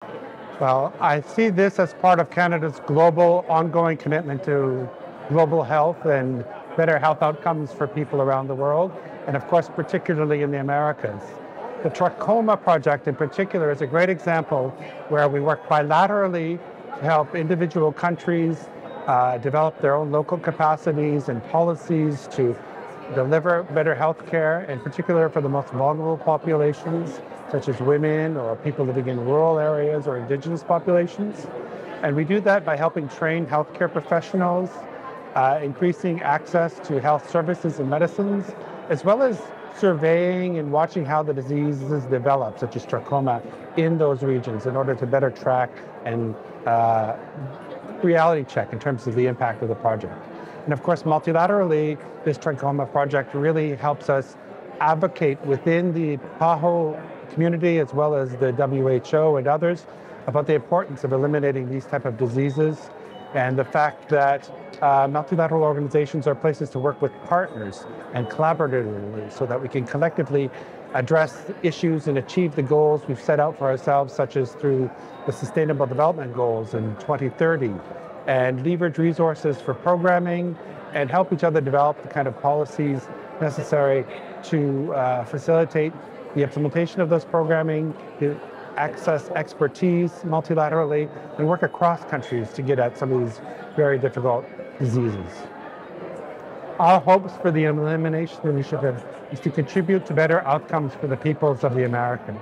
Well, I see this as part of Canada's global ongoing commitment to global health and better health outcomes for people around the world, and of course, particularly in the Americas. The Trachoma project in particular is a great example where we work bilaterally to help individual countries develop their own local capacities and policies to deliver better health care, in particular for the most vulnerable populations, such as women or people living in rural areas or indigenous populations. And we do that by helping train healthcare professionals, increasing access to health services and medicines, as well as surveying and watching how the diseases develop, such as trachoma, in those regions in order to better track and reality check in terms of the impact of the project. And of course, multilaterally, this trachoma project really helps us advocate within the PAHO community as well as the WHO and others about the importance of eliminating these type of diseases and the fact that multilateral organizations are places to work with partners and collaboratively so that we can collectively address issues and achieve the goals we've set out for ourselves, such as through the Sustainable Development Goals in 2030, and leverage resources for programming and help each other develop the kind of policies necessary to facilitate the implementation of those programming, to access expertise multilaterally, and work across countries to get at some of these very difficult diseases. Our hopes for the Elimination Initiative is to contribute to better outcomes for the peoples of the Americas.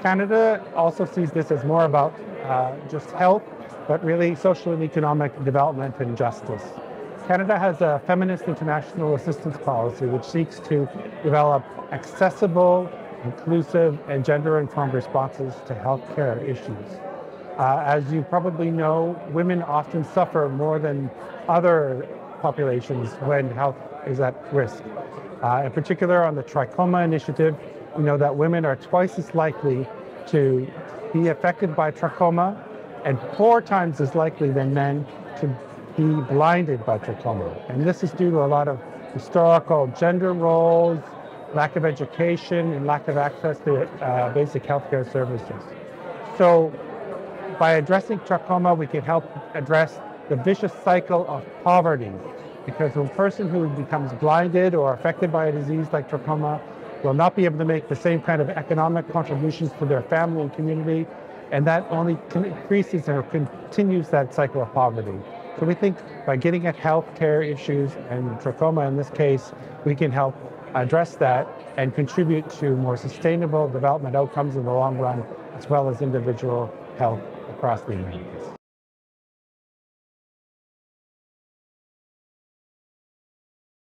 Canada also sees this as more about just health, but really social and economic development and justice. Canada has a feminist international assistance policy which seeks to develop accessible, inclusive, and gender-informed responses to healthcare issues. As you probably know, women often suffer more than other populations when health is at risk. In particular, on the Trachoma initiative, we know that women are twice as likely to be affected by trachoma and 4 times as likely than men to be blinded by trachoma. And this is due to a lot of historical gender roles, lack of education, and lack of access to basic healthcare services. So by addressing trachoma, we can help address the vicious cycle of poverty, because a person who becomes blinded or affected by a disease like trachoma will not be able to make the same kind of economic contributions to their family and community, and that only increases or continues that cycle of poverty. So we think by getting at healthcare issues, and trachoma in this case, we can help address that and contribute to more sustainable development outcomes in the long run, as well as individual health across the Americas.